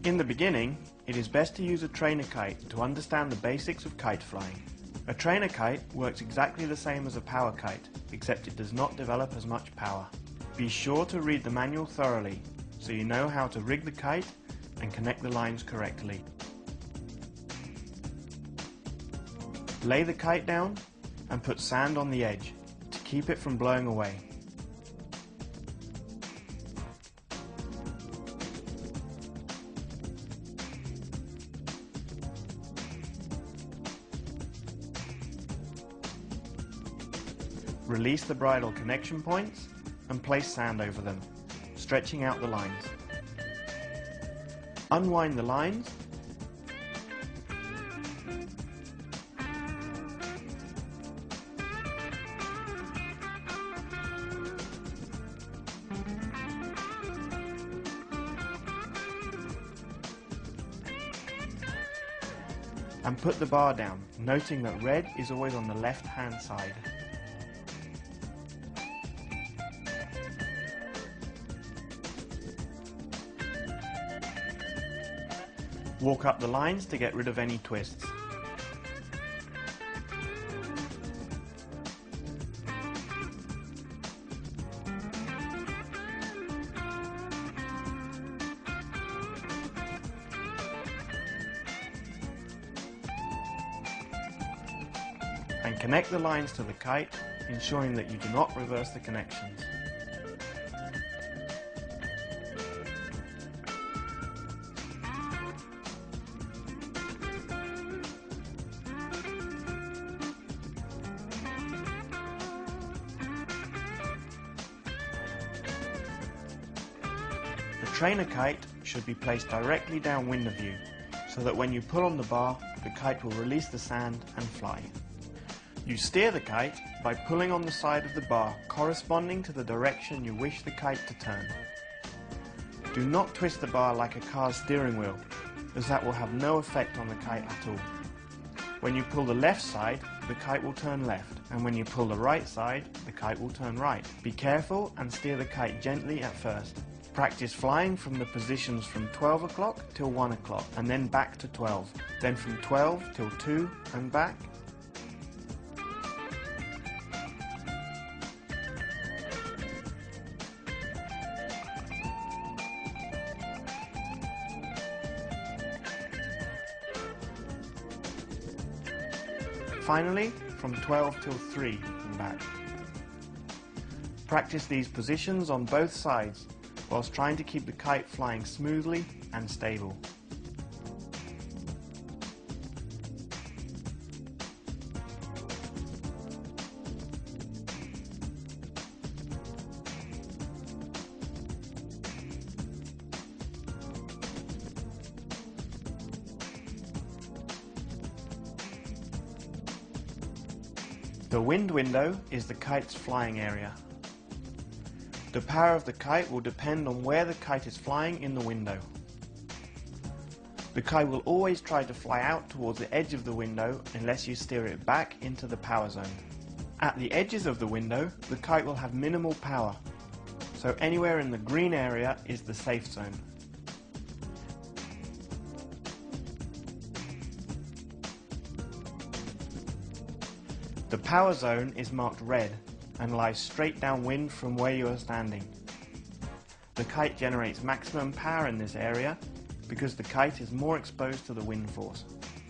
In the beginning, it is best to use a trainer kite to understand the basics of kite flying. A trainer kite works exactly the same as a power kite, except it does not develop as much power. Be sure to read the manual thoroughly, so you know how to rig the kite and connect the lines correctly. Lay the kite down and put sand on the edge to keep it from blowing away. Release the bridle connection points and place sand over them, stretching out the lines. Unwind the lines and put the bar down, noting that red is always on the left-hand side. Walk up the lines to get rid of any twists. And connect the lines to the kite, ensuring that you do not reverse the connections. The trainer kite should be placed directly downwind of you, so that when you pull on the bar, the kite will release the sand and fly. You steer the kite by pulling on the side of the bar corresponding to the direction you wish the kite to turn. Do not twist the bar like a car's steering wheel, as that will have no effect on the kite at all. When you pull the left side, the kite will turn left, and when you pull the right side, the kite will turn right. Be careful and steer the kite gently at first. Practice flying from the positions from 12 o'clock till 1 o'clock and then back to 12, then from 12 till 2 and back. Finally, from 12 till 3 and back. Practice these positions on both sides, whilst trying to keep the kite flying smoothly and stable. The wind window is the kite's flying area. The power of the kite will depend on where the kite is flying in the window. The kite will always try to fly out towards the edge of the window unless you steer it back into the power zone. At the edges of the window, the kite will have minimal power, so anywhere in the green area is the safe zone. The power zone is marked red and lies straight downwind from where you are standing. The kite generates maximum power in this area because the kite is more exposed to the wind force.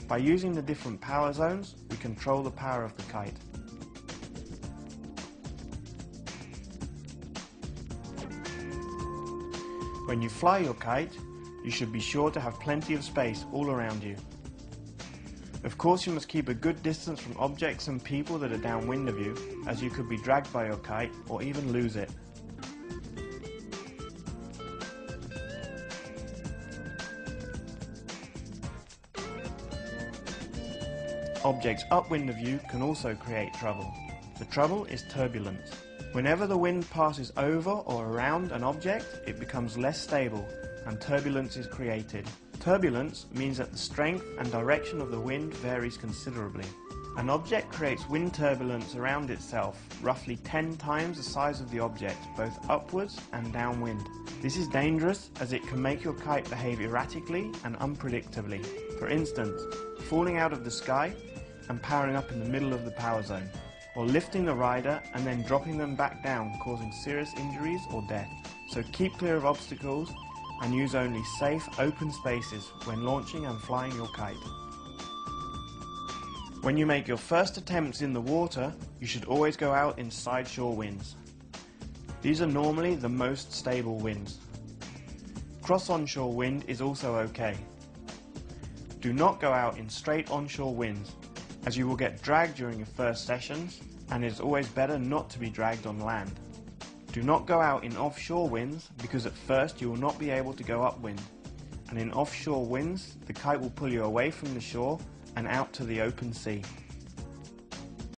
By using the different power zones, we control the power of the kite. When you fly your kite, you should be sure to have plenty of space all around you. Of course, you must keep a good distance from objects and people that are downwind of you, as you could be dragged by your kite or even lose it. Objects upwind of you can also create trouble. The trouble is turbulence. Whenever the wind passes over or around an object, it becomes less stable and turbulence is created. Turbulence means that the strength and direction of the wind varies considerably. An object creates wind turbulence around itself, roughly 10 times the size of the object, both upwards and downwind. This is dangerous as it can make your kite behave erratically and unpredictably. For instance, falling out of the sky and powering up in the middle of the power zone, or lifting the rider and then dropping them back down, causing serious injuries or death. So keep clear of obstacles and use only safe, open spaces when launching and flying your kite. When you make your first attempts in the water, you should always go out in side shore winds. These are normally the most stable winds. Cross onshore wind is also okay. Do not go out in straight onshore winds, as you will get dragged during your first sessions, and it is always better not to be dragged on land. Do not go out in offshore winds, because at first you will not be able to go upwind, and in offshore winds the kite will pull you away from the shore and out to the open sea.